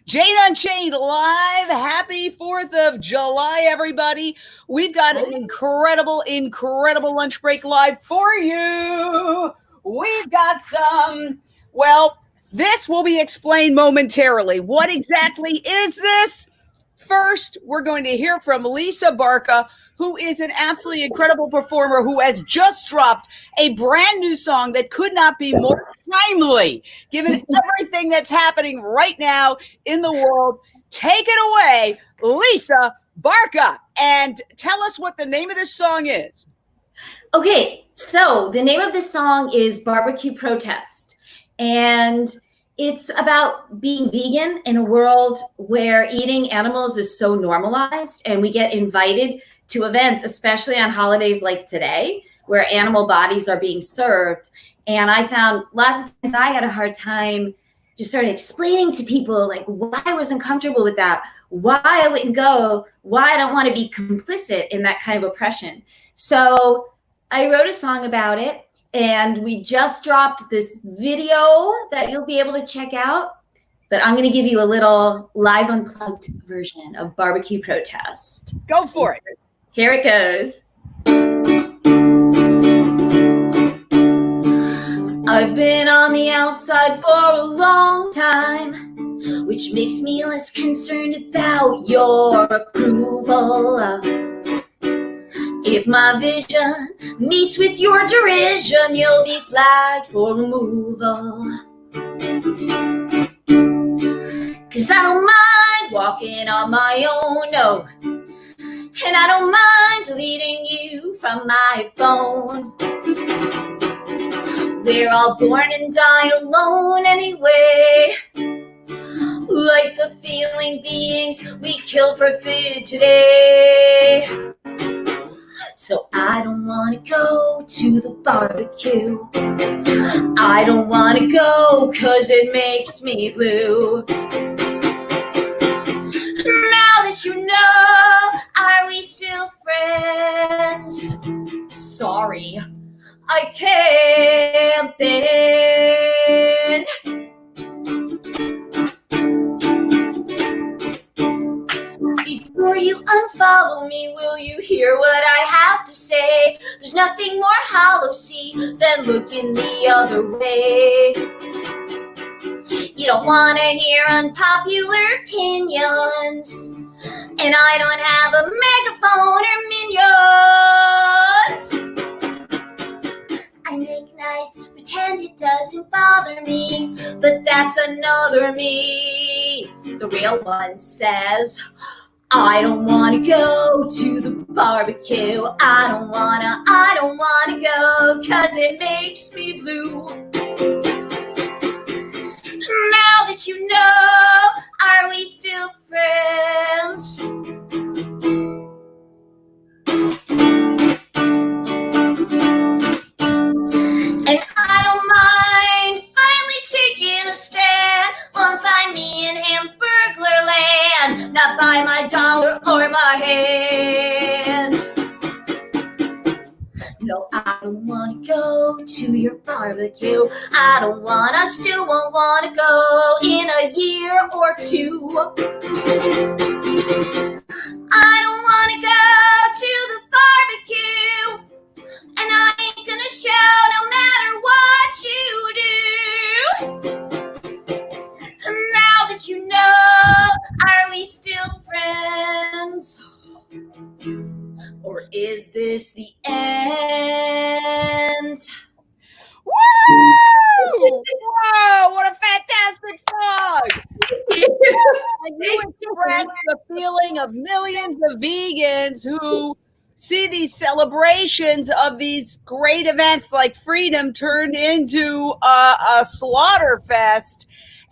Jane Unchained live. Happy 4th of July, everybody. We've got an incredible lunch break live for you. We've got some, well, this will be explained momentarily. What exactly is this? First, we're going to hear from Lisa Barca, who is an absolutely incredible performer who has just dropped a brand new song that could not be more timely, given everything that's happening right now in the world. Take it away, Lisa Barca, and tell us what the name of this song is. Okay, so the name of this song is Barbecue Protest, and it's about being vegan in a world where eating animals is so normalized, and we get invited to events, especially on holidays like today, where animal bodies are being served. And I found lots of times I had a hard time just sort of explaining to people like why I wasn't comfortable with that, why I wouldn't go, why I don't want to be complicit in that kind of oppression. So I wrote a song about it, and we just dropped this video that you'll be able to check out. But I'm going to give you a little live unplugged version of Barbecue Protest. Go for it. Here it goes. I've been on the outside for a long time, which makes me less concerned about your approval. If my vision meets with your derision, you'll be flagged for removal. 'Cause I don't mind walking on my own, no. And I don't mind deleting you from my phone. We're all born and die alone anyway. Like the feeling beings we kill for food today. So I don't want to go to the barbecue. I don't want to go 'cause it makes me blue. Now that you know, are we still friends? Sorry, I can't bend. Before you unfollow me, will you hear what I have to say? There's nothing more hollow, see, than looking the other way. You don't want to hear unpopular opinions, and I don't have a megaphone or minions. I make nice, pretend it doesn't bother me, but that's another me. The real one says, I don't want to go to the barbecue. I don't want to go 'cause it makes me blue. Now that you know, are we still friends? And I don't mind finally taking a stand. Won't find me in Hamburglar land, not by my dollar or my hand. No, I don't want to go to your barbecue. I still won't want to go in a year or two. I don't want to go to the barbecue, and I ain't gonna shout no matter what you do. Now that you know, are we still friends? Or is this the end? Woo! Wow, what a fantastic song! And you express the feeling of millions of vegans who see these celebrations of these great events like freedom turned into a slaughter fest.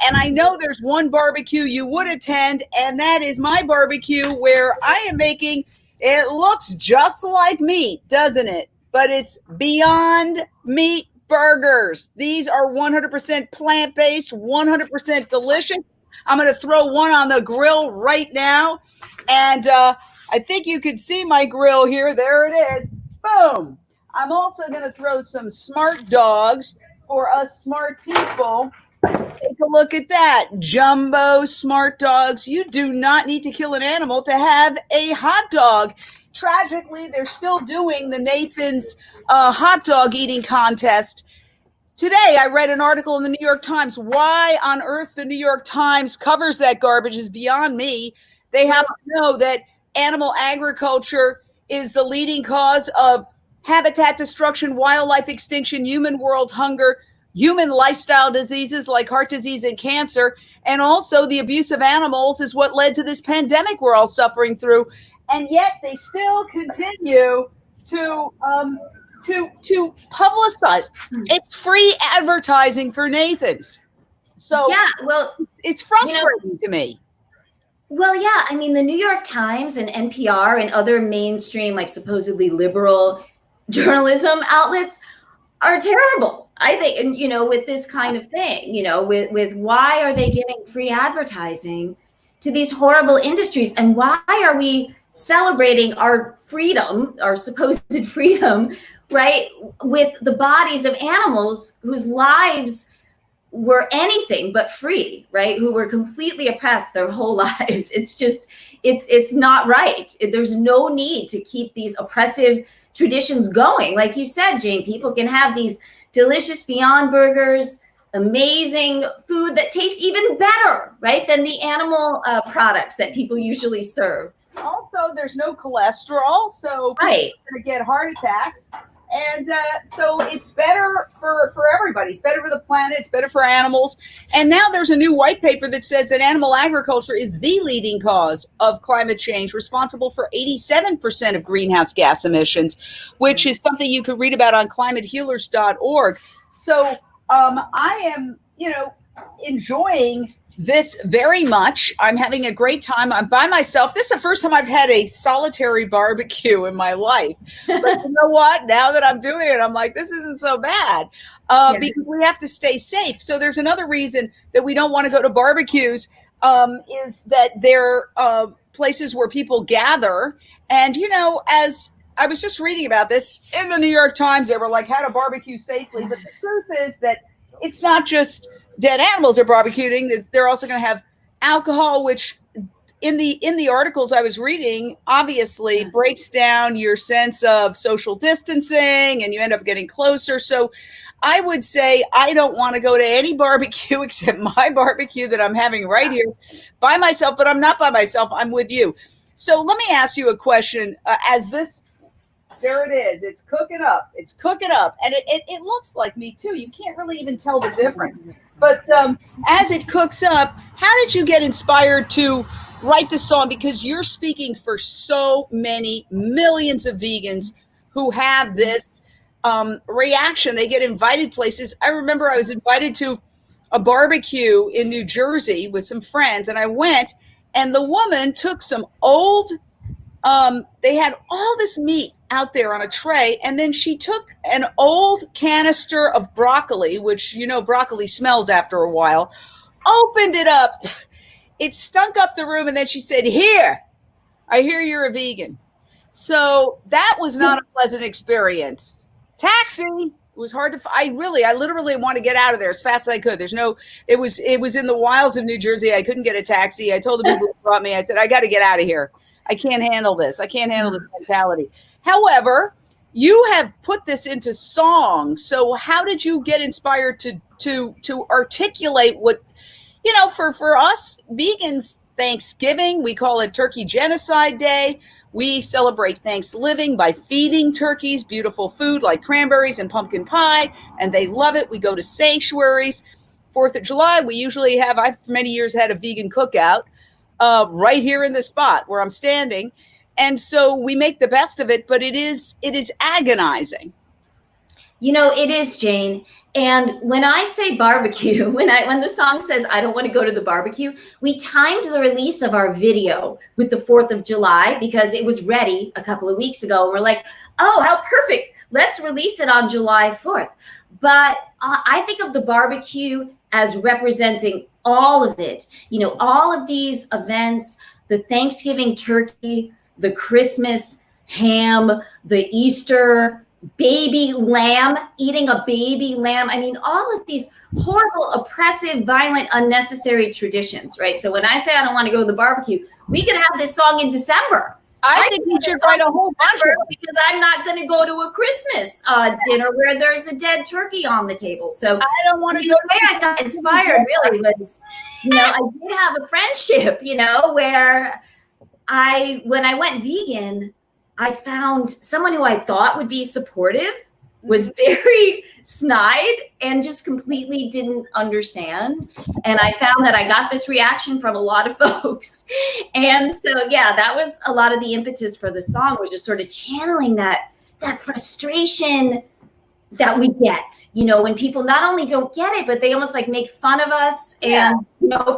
And I know there's one barbecue you would attend, and that is my barbecue, where I am making, it looks just like meat, doesn't it? But it's Beyond Meat burgers. These are 100% plant-based, 100% delicious. I'm going to throw one on the grill right now. And I think you could see my grill here. There it is. Boom. I'm also going to throw some smart dogs for us smart people. Take a look at that. Jumbo smart dogs. You do not need to kill an animal to have a hot dog. Tragically, they're still doing the Nathan's hot dog eating contest. Today, I read an article in the New York Times. Why on earth the New York Times covers that garbage is beyond me. They have to know that animal agriculture is the leading cause of habitat destruction, wildlife extinction, human world hunger, human lifestyle diseases like heart disease and cancer, and also the abuse of animals is what led to this pandemic we're all suffering through. And yet they still continue to publicize. It's free advertising for Nathan's. So yeah, well, it's frustrating to me. Well, yeah, I mean, the New York Times and NPR and other mainstream, like supposedly liberal journalism outlets are terrible, I think, and with this kind of thing, with why are they giving free advertising to these horrible industries, and why are we celebrating our freedom, our supposed freedom, right, with the bodies of animals whose lives were anything but free, right? Who were completely oppressed their whole lives. It's just, it's not right. There's no need to keep these oppressive traditions going. Like you said, Jane, people can have these delicious Beyond Burgers, amazing food that tastes even better, right, than the animal products that people usually serve. Also, there's no cholesterol, so people are going to get heart attacks. And so it's better for everybody. It's better for the planet. It's better for animals. And now there's a new white paper that says that animal agriculture is the leading cause of climate change, responsible for 87% of greenhouse gas emissions, which is something you could read about on climatehealers.org. So I am, enjoying this very much. I'm having a great time. I'm by myself. This is the first time I've had a solitary barbecue in my life. But you know what? Now that I'm doing it, I'm like, this isn't so bad because we have to stay safe. So there's another reason that we don't want to go to barbecues is that they're places where people gather. And, as I was just reading about this in the New York Times, they were like, how to barbecue safely. But the truth is that it's not just dead animals are barbecuing. They're also going to have alcohol, which in the articles I was reading, obviously breaks down your sense of social distancing and you end up getting closer. So I would say I don't want to go to any barbecue except my barbecue that I'm having right here by myself, but I'm not by myself. I'm with you. So let me ask you a question. There it is. It's cooking up. It's cooking up. And it looks like me too. You can't really even tell the difference. But as it cooks up, how did you get inspired to write the song? Because you're speaking for so many millions of vegans who have this reaction. They get invited places. I remember I was invited to a barbecue in New Jersey with some friends, and I went, and the woman took some old they had all this meat out there on a tray, and then she took an old canister of broccoli, which broccoli smells after a while, opened it up, it stunk up the room, and then she said, here, I hear you're a vegan. So that was not a pleasant experience. Taxi. It was hard to. I literally want to get out of there as fast as I could. It was in the wilds of New Jersey. I couldn't get a taxi. I told the people who brought me, I said, I got to get out of here. I can't handle this. I can't handle this mentality. However, you have put this into song. So how did you get inspired to articulate what, for us vegans, Thanksgiving, we call it Turkey Genocide Day. We celebrate Thanksgiving by feeding turkeys beautiful food like cranberries and pumpkin pie, and they love it. We go to sanctuaries. 4th of July, we usually I've for many years had a vegan cookout right here in the spot where I'm standing. And so we make the best of it, but it is agonizing. It is, Jane. And when I say barbecue, when the song says, I don't want to go to the barbecue, we timed the release of our video with the 4th of July because it was ready a couple of weeks ago. And we're like, oh, how perfect. Let's release it on July 4th. But I think of the barbecue as representing all of it. All of these events, the Thanksgiving turkey, the Christmas ham, the Easter baby lamb, eating a baby lamb. I mean, all of these horrible, oppressive, violent, unnecessary traditions, right? So when I say I don't want to go to the barbecue, we could have this song in December. I think you should write a whole bunch of them. Because I'm not going to go to a Christmas dinner where there's a dead turkey on the table. So I don't want to go. The way I got inspired really was, I did have a friendship, where when I went vegan, I found someone who I thought would be supportive, was very snide and just completely didn't understand. And I found that I got this reaction from a lot of folks. And so, yeah, that was a lot of the impetus for the song, was just sort of channeling that frustration that we get, when people not only don't get it, but they almost like make fun of us and,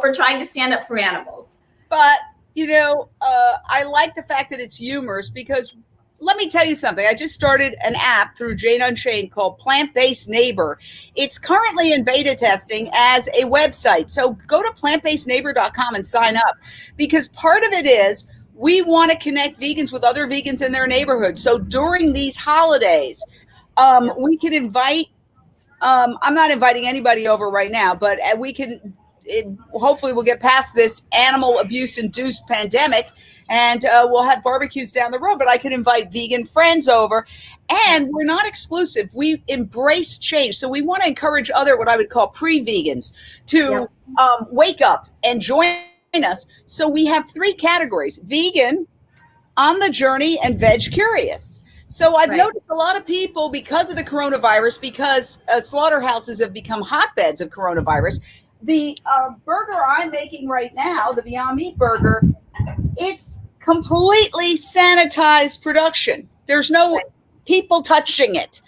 for trying to stand up for animals. But I like the fact that it's humorous, because let me tell you something. I just started an app through Jane Unchained called Plant-Based Neighbor. It's currently in beta testing as a website. So go to plantbasedneighbor.com and sign up, because part of it is we want to connect vegans with other vegans in their neighborhood. So during these holidays, we can invite, I'm not inviting anybody over right now, but we can, hopefully we'll get past this animal abuse induced pandemic, and we'll have barbecues down the road, but I can invite vegan friends over. And we're not exclusive. We embrace change. So we want to encourage other, what I would call pre-vegans, to wake up and join us. So we have 3 categories: vegan, on the journey, and veg curious. So I've noticed a lot of people, because of the coronavirus, because slaughterhouses have become hotbeds of coronavirus. The burger I'm making right now, the Beyond Meat burger, it's completely sanitized production. There's no people touching it.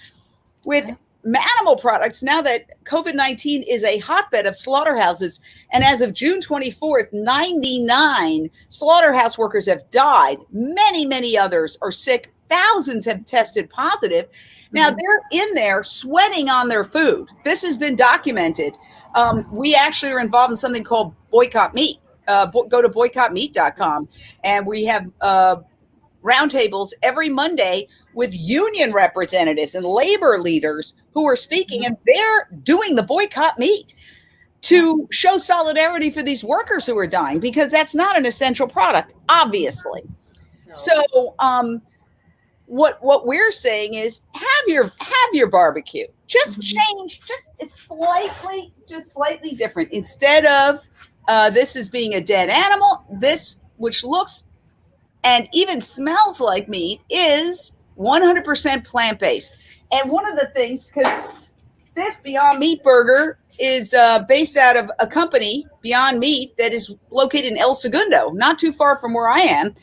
With animal products, now that COVID-19 is a hotbed of slaughterhouses, and as of June 24th, 99 slaughterhouse workers have died. Many, many others are sick. Thousands have tested positive. Now they're in there sweating on their food. This has been documented. We actually are involved in something called Boycott Meat. Go to boycottmeat.com, and we have roundtables every Monday with union representatives and labor leaders who are speaking, and they're doing the boycott meat to show solidarity for these workers who are dying, because that's not an essential product, obviously. No. So what we're saying is have your barbecue. Just change, it's slightly different. Instead of this is being a dead animal, this, which looks and even smells like meat, is 100% plant-based. And one of the things, because this Beyond Meat burger is based out of a company, Beyond Meat, that is located in El Segundo, not too far from where I am.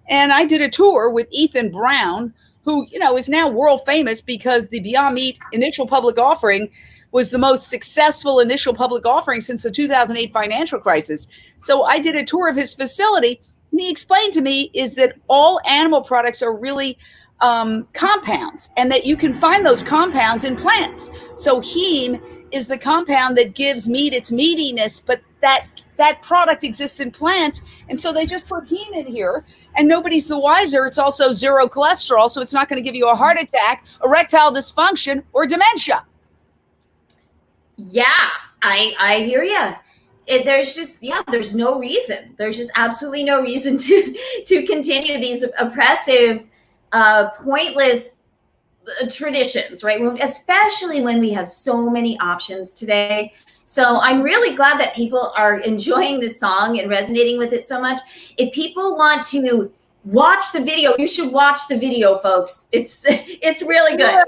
And I did a tour with Ethan Brown, who, is now world famous because the Beyond Meat initial public offering was the most successful initial public offering since the 2008 financial crisis. So I did a tour of his facility, and he explained to me is that all animal products are really compounds, and that you can find those compounds in plants. So heme is the compound that gives meat its meatiness, but that product exists in plants. And so they just put heme in here, and nobody's the wiser. It's also zero cholesterol, so it's not going to give you a heart attack, erectile dysfunction, or dementia. Yeah, I hear you. There's no reason. There's just absolutely no reason to continue these oppressive, pointless traditions, right? Especially when we have so many options today. So I'm really glad that people are enjoying this song and resonating with it so much. If people want to watch the video, you should watch the video, folks. It's really good.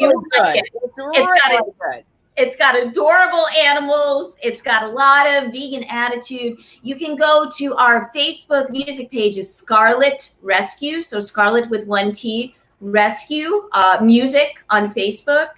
It's got adorable animals. It's got a lot of vegan attitude. You can go to our Facebook music page, is Scarlet Rescue. So Scarlet with 1 T, Rescue music on Facebook.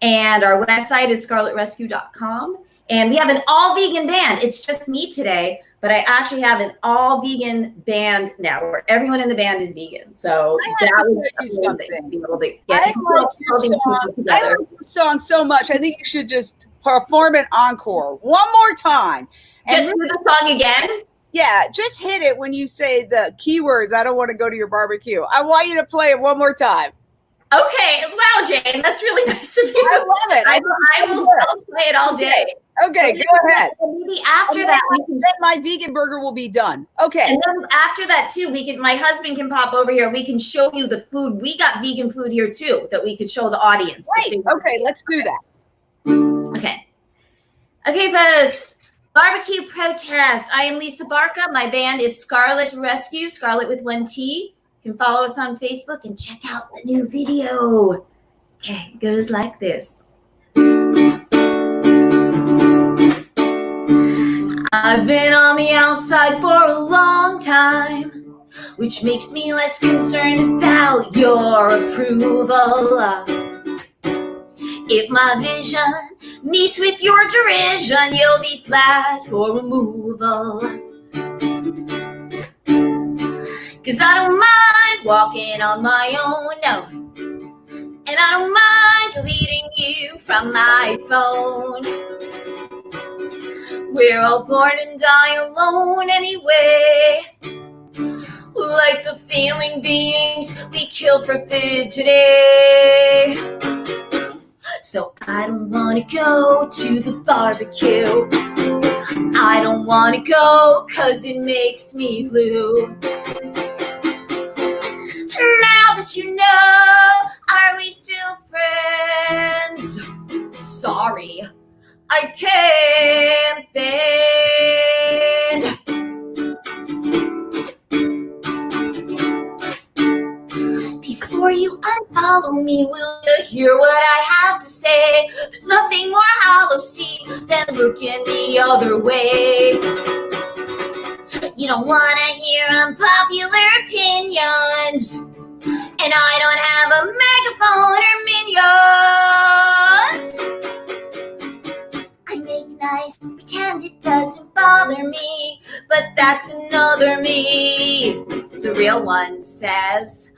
And our website is scarletrescue.com. And we have an all vegan band. It's just me today, but I actually have an all vegan band now where everyone in the band is vegan. So that was amazing to be able to get I like your song so much. I think you should just perform it encore one more time. And just do the song again? Yeah, just hit it when you say the keywords, I don't want to go to your barbecue. I want you to play it one more time. Okay. Wow, Jane, that's really nice of you. I love it. I'll play it all day. Okay, So go ahead. Maybe after that, then my vegan burger will be done. Okay. And then after that too, my husband can pop over here. We can show you the food. We got vegan food here too that we could show the audience. Right. Okay, let's do that. Okay. Okay, folks. Barbecue protest. I am Lisa Barca. My band is Scarlet Rescue, Scarlet with 1 T. You can follow us on Facebook and check out the new video. Okay, it goes like this. I've been on the outside for a long time, which makes me less concerned about your approval. If my vision meets with your derision, you'll be flagged for removal. 'Cause I don't mind walking on my own, no. And I don't mind deleting you from my phone. We're all born and die alone anyway. Like the feeling beings we kill for food today. So I don't wanna go to the barbecue. I don't wanna go 'cause it makes me blue. Now that you know, are we still friends? Sorry, I can't bend. Before you unfollow me, will you hear what I have to say? There's nothing more hollow see than looking the other way. You don't want to hear unpopular opinions, and I don't have a megaphone or minions. I make nice, pretend it doesn't bother me, but that's another me. The real one says,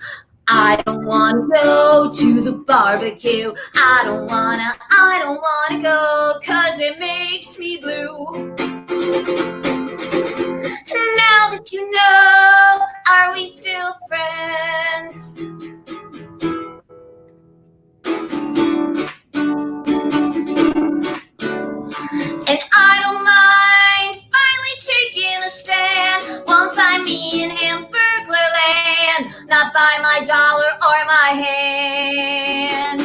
I don't want to go to the barbecue. I don't wanna go 'cause it makes me blue. Now that you know, are we still friends? And I don't mind finally taking a stand. Won't find me in Hamburglar land, not by my dollar or my hand.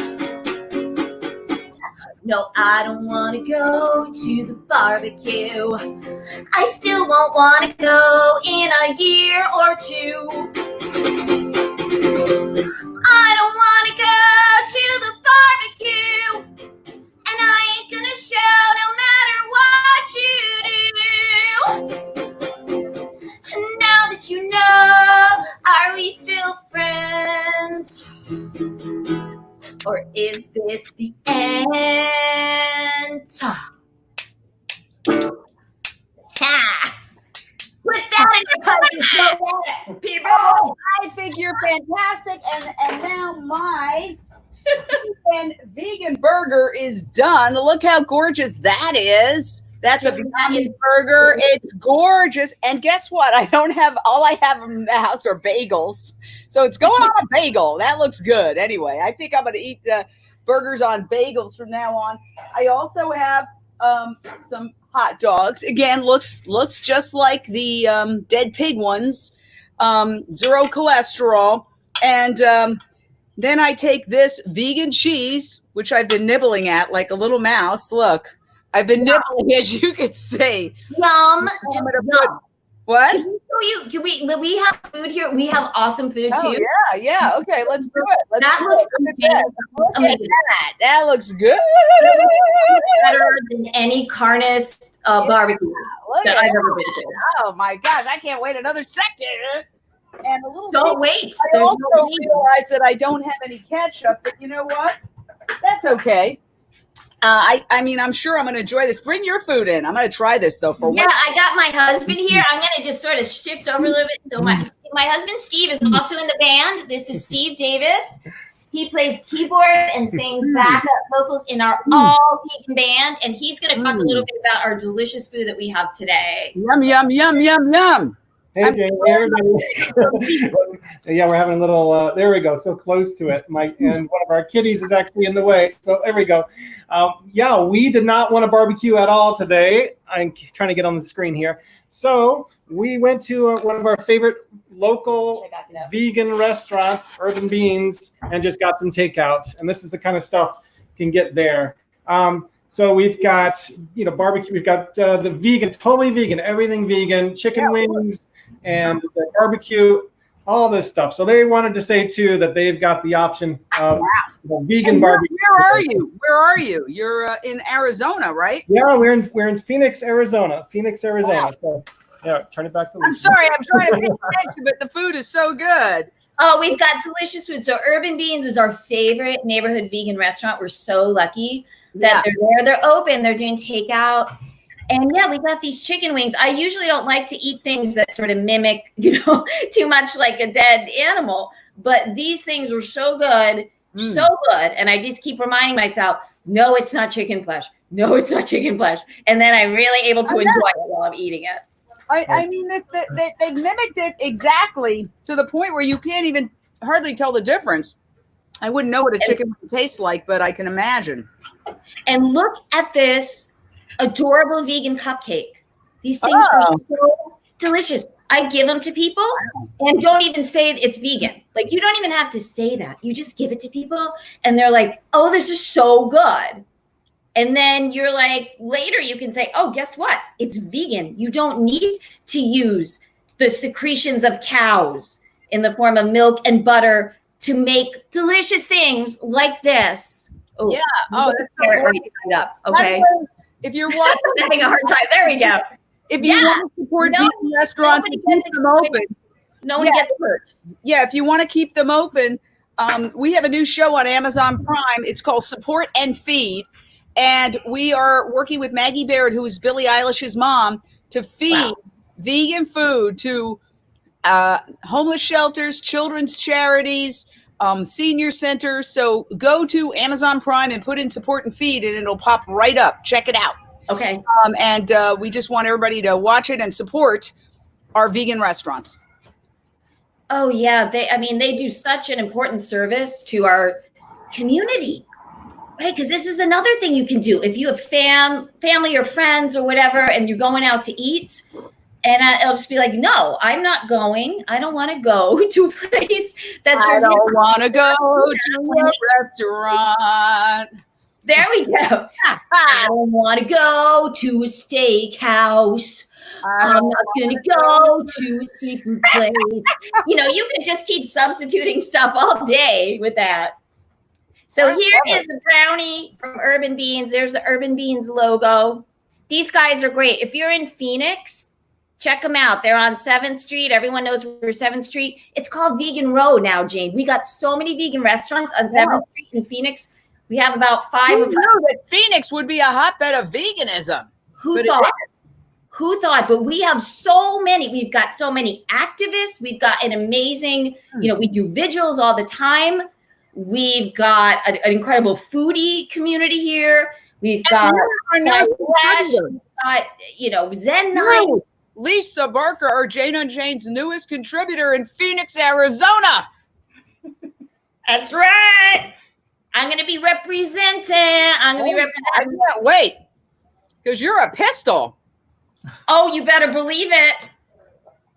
No, I don't want to go to the barbecue. I still won't want to go in a year or two. I don't want to go to the barbecue, and I ain't gonna show no matter what you do. Now that you know, are we still friends? Or is this the end? Ha! Put that in your pockets, people. Oh, I think you're fantastic, and now my vegan burger is done. Look how gorgeous that is. That's a vegan burger. It's gorgeous. And guess what? All I have in the house are bagels. So it's going on a bagel. That looks good. Anyway, I think I'm going to eat the burgers on bagels from now on. I also have some hot dogs. Again, looks just like the dead pig ones. 0 cholesterol. And then I take this vegan cheese, which I've been nibbling at like a little mouse. Look. I've been nibbling, as you can see. Yum. What? Can we have food here? We have awesome food too. Oh, yeah. Okay, let's do it. Look at that. That looks good. Better than any carnist barbecue that I've ever been to. Oh my gosh, I can't wait another second. And a little don't wait. I also realized that I don't have any ketchup, but you know what? That's okay. I mean, I'm sure I'm going to enjoy this. Bring your food in. I'm going to try this, though. I got my husband here. I'm going to just sort of shift over a little bit. So my husband, Steve, is also in the band. This is Steve Davis. He plays keyboard and sings backup vocals in our all-vegan band. And he's going to talk a little bit about our delicious food that we have today. Yum, yum, yum, yum, yum. Hey, Jane, everybody. Yeah, we're having a little, there we go, so close to it. And one of our kitties is actually in the way, so there we go. Yeah, we did not want to barbecue at all today. I'm trying to get on the screen here. So we went to one of our favorite local vegan restaurants, Urban Beans, and just got some takeout. And this is the kind of stuff you can get there. So we've got, barbecue. We've got the vegan, totally vegan, everything vegan, chicken wings, and the barbecue, all this stuff. So they wanted to say too that they've got the option of vegan barbecue. Where are you? Where are you? You're in Arizona, right? Yeah, we're in Phoenix, Arizona. Wow. So yeah, turn it back to Lisa. I'm sorry, I'm trying to pay attention, but the food is so good. Oh, we've got delicious food. So Urban Beans is our favorite neighborhood vegan restaurant. We're so lucky that they're there. They're open. They're doing takeout. And yeah, we got these chicken wings. I usually don't like to eat things that sort of mimic, too much like a dead animal. But these things were so good, so good. And I just keep reminding myself, no, it's not chicken flesh. No, it's not chicken flesh. And then I'm really able to enjoy it while I'm eating it. I mean, they mimicked it exactly to the point where you can't even hardly tell the difference. I wouldn't know what a chicken would taste like, but I can imagine. And look at this adorable vegan cupcake. These things are so delicious. I give them to people and don't even say it's vegan. Like, you don't even have to say that. You just give it to people and they're like, oh, this is so good. And then you're like, later you can say, oh, guess what? It's vegan. You don't need to use the secretions of cows in the form of milk and butter to make delicious things like this. Oh, yeah. Oh, that's so right side up. Okay. If you're watching, I'm having a hard time. There we go. If you want to support vegan restaurants and keep them open, no one gets hurt. Yeah, if you want to keep them open, we have a new show on Amazon Prime. It's called Support and Feed. And we are working with Maggie Baird, who is Billie Eilish's mom, to feed vegan food to homeless shelters, children's charities, senior centers. So go to Amazon Prime and put in Support and Feed, and it'll pop right up. Check it out. Okay. And we just want everybody to watch it and support our vegan restaurants. Oh, yeah. They do such an important service to our community. Right, because this is another thing you can do if you have family or friends or whatever, and you're going out to eat. And I'll just be like, no, I'm not going. I don't want to go to a place that's. I don't want to go to a restaurant. There we go. I don't want to go to a steakhouse. I'm not going to go to a seafood place. You can just keep substituting stuff all day with that. So here is a brownie from Urban Beans. There's the Urban Beans logo. These guys are great. If you're in Phoenix, check them out. They're on 7th Street. Everyone knows where 7th Street. It's called Vegan Row now, Jane. We got so many vegan restaurants on 7th Street in Phoenix. We have about 5 of them. Who knew that Phoenix would be a hotbed of veganism? Who thought? Who thought? But we have so many. We've got so many activists. We've got an amazing, we do vigils all the time. We've got an incredible foodie community here. We've got Zen Night. Lisa Barca, or Jane and Jane's newest contributor in Phoenix, Arizona. That's right. I'm going to be representing. I can't wait, because you're a pistol. Oh, you better believe it.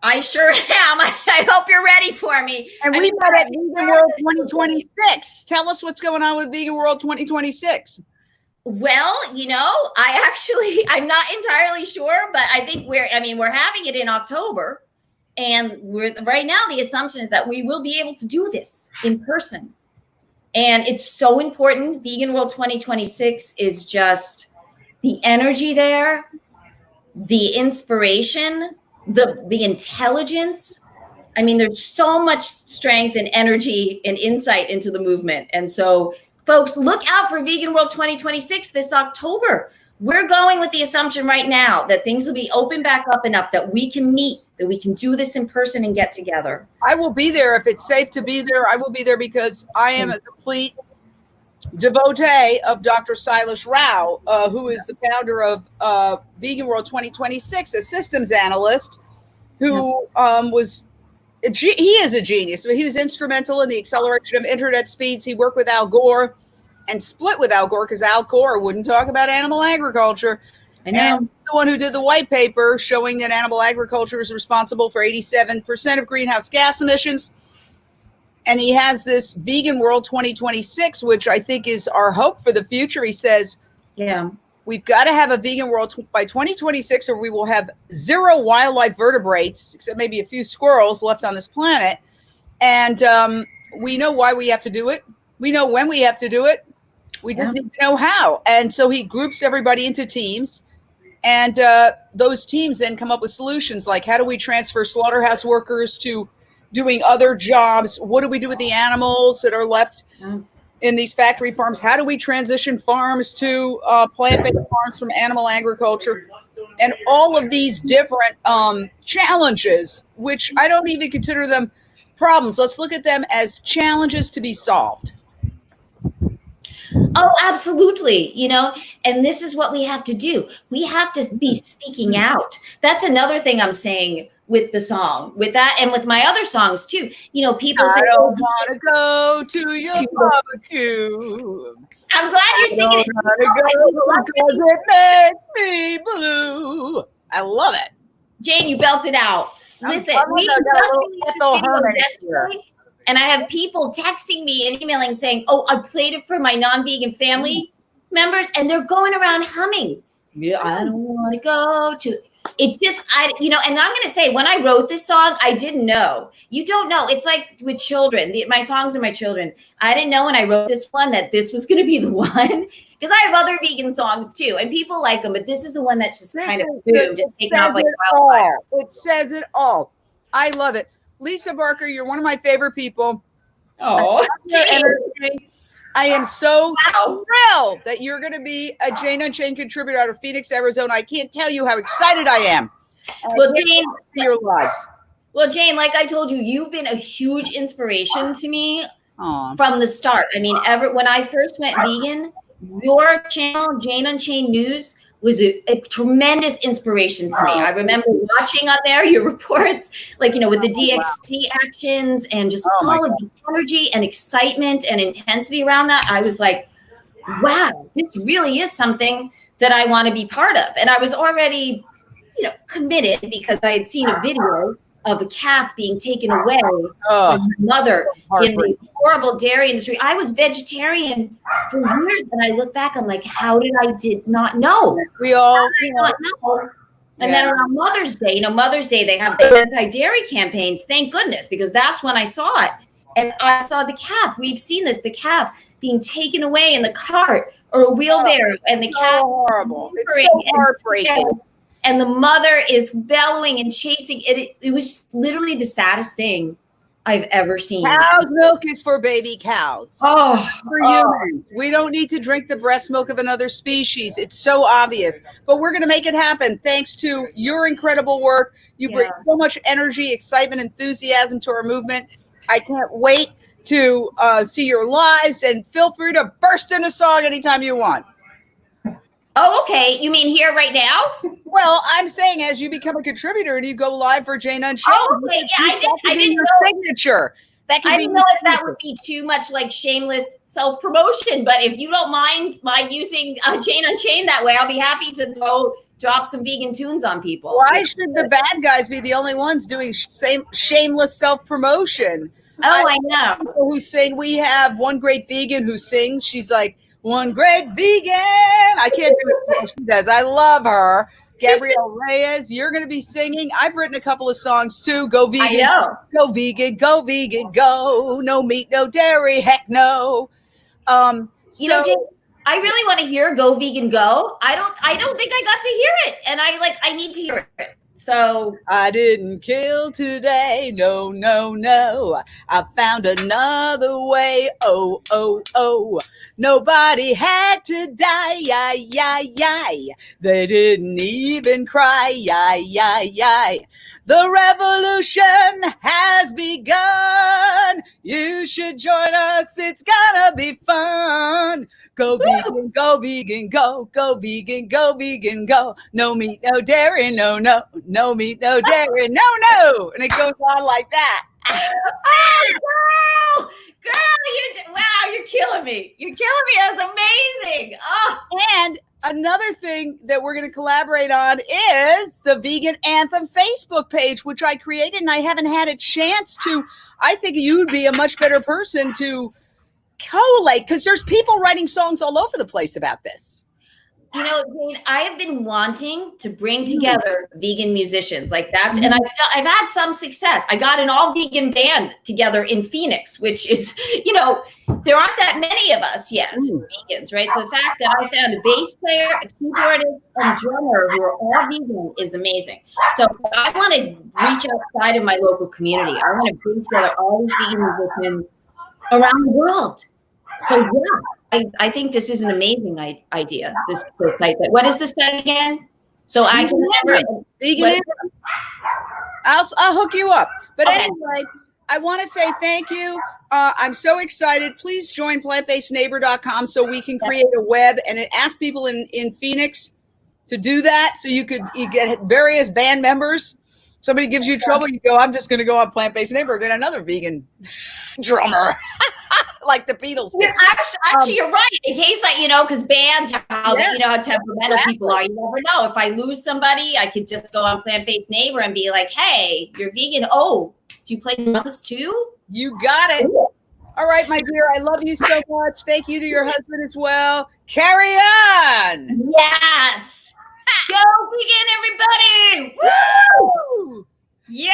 I sure am. I hope you're ready for me. And we met at Vegan World 2026. Tell us what's going on with Vegan World 2026. Well, I'm not entirely sure, but I think we're having it in October. And right now, the assumption is that we will be able to do this in person. And it's so important. Vegan World 2026 is just the energy there, the inspiration, the intelligence. There's so much strength and energy and insight into the movement. And so, folks, look out for Vegan World 2026 this October. We're going with the assumption right now that things will be open back up enough that we can meet, that we can do this in person and get together. I will be there if it's safe to be there. I will be there because I am a complete devotee of Dr. Silas Rao, who is the founder of Vegan World 2026, a systems analyst who he is a genius. He was instrumental in the acceleration of internet speeds. He worked with Al Gore and split with Al Gore because Al Gore wouldn't talk about animal agriculture. I know. And the one who did the white paper showing that animal agriculture is responsible for 87% of greenhouse gas emissions. And he has this Vegan World 2026, which I think is our hope for the future. He says, yeah, we've got to have a vegan world by 2026, or we will have zero wildlife vertebrates, except maybe a few squirrels left on this planet. And we know why we have to do it. We know when we have to do it. We just need to know how. And so he groups everybody into teams. And those teams then come up with solutions like, how do we transfer slaughterhouse workers to doing other jobs? What do we do with the animals that are left in these factory farms? How do we transition farms to plant-based farms from animal agriculture? And all of these different challenges, which I don't even consider them problems. Let's look at them as challenges to be solved. Oh, absolutely. You know, and this is what we have to do. We have to be speaking out. That's another thing I'm saying with the song, with that, and with my other songs too. You know, people say, I don't want to go to your barbecue. I'm glad you're singing it. Because it makes me blue. I love it. Jane, you belted out. Listen, we just released this video yesterday, and I have people texting me and emailing saying, oh, I played it for my non-vegan family members, and they're going around humming. Yeah, I don't want to go to it. Just, and I'm going to say, when I wrote this song, I didn't know. You don't know. It's like with children. My songs are my children. I didn't know when I wrote this one that this was going to be the one. Because I have other vegan songs too, and people like them, but this is the one that's just kind of boom, just taking off like wildfire. It says it all. I love it. Lisa Barca, you're one of my favorite people. Oh, I am so thrilled that you're going to be a Jane Unchained contributor out of Phoenix, Arizona. I can't tell you how excited I am. Well, Jane, your lives. Well, Jane, like I told you, you've been a huge inspiration to me from the start. I mean, when I first went vegan, your channel, Jane Unchained News, was a tremendous inspiration to me. I remember watching on there your reports, like, with the DXC actions and just all of the energy and excitement and intensity around that. I was like, wow, this really is something that I want to be part of. And I was already, committed because I had seen a video of a calf being taken away from her mother in the horrible dairy industry. I was vegetarian for years, and I look back, I'm like, how did I not know? We all not know. And then around Mother's Day, Mother's Day, they have the anti-dairy campaigns. Thank goodness, because that's when I saw it. And I saw the calf. We've seen this, the calf being taken away in the cart or a wheelbarrow, and the calf horrible. It's so heartbreaking. And the mother is bellowing and chasing it. It was literally the saddest thing I've ever seen. Cow's milk is for baby cows. For humans. We don't need to drink the breast milk of another species. It's so obvious. But we're going to make it happen thanks to your incredible work. You bring so much energy, excitement, enthusiasm to our movement. I can't wait to see your lives, and feel free to burst into song anytime you want. Oh, okay. You mean here right now? Well, I'm saying as you become a contributor and you go live for Jane Unchained. Oh, okay. Yeah, I didn't know. Signature. I didn't know if that would be too much like shameless self-promotion, but if you don't mind my using Jane Unchained that way, I'll be happy to drop some vegan tunes on people. Why should the bad guys be the only ones doing shameless self-promotion? I know. People who sing, we have one great vegan who sings. She's like, one great vegan. I can't do it as she does. I love her. Gabrielle Reyes, you're going to be singing. I've written a couple of songs too. Go vegan. I know. Go vegan. Go vegan. Go. No meat, no dairy. Heck no. I really want to hear "Go Vegan Go." I don't think I got to hear it, and I need to hear it. So I didn't kill today. No, no, no. I found another way. Oh, oh, oh. Nobody had to die. Yay, yay, yay. They didn't even cry. Yay, yay, yay. The revolution has begun. You should join us. It's gonna be fun. Go vegan, go vegan, go. Go vegan, go vegan, go. No meat, no dairy, no, no. No meat, no dairy, no, no. And it goes on like that. Oh, girl, you're killing me. You're killing me. That's amazing. Oh. And another thing that we're going to collaborate on is the Vegan Anthem Facebook page, which I created, and I haven't had a chance to. I think you'd be a much better person to collate, because there's people writing songs all over the place about this. You know, Jane, I have been wanting to bring together vegan musicians like that. And I've had some success. I got an all vegan band together in Phoenix, which is, you know, there aren't that many of us yet, vegans, right? So the fact that I found a bass player, a keyboardist, and a drummer who are all vegan is amazing. So I want to reach outside of my local community. I want to bring together all these vegan musicians around the world. So yeah, I think this is an amazing idea. This site. What is the site again? So I can remember. Vegan. I'll hook you up. But anyway, I want to say thank you. I'm so excited. Please join plantbasedneighbor.com so we can create a web, and it asks people in Phoenix to do that. So you get various band members. Somebody gives you trouble, you go, I'm just going to go on Plant-Based Neighbor, get another vegan drummer. Like the Beatles. Yeah, actually, you're right. In case because bands, you know how temperamental people are. You never know. If I lose somebody, I could just go on Plant-Based Neighbor and be like, hey, you're vegan. Oh, do you play drums too? You got it. All right, my dear. I love you so much. Thank you to your husband as well. Carry on. Yes. Go vegan, everybody. Woo! Yeah.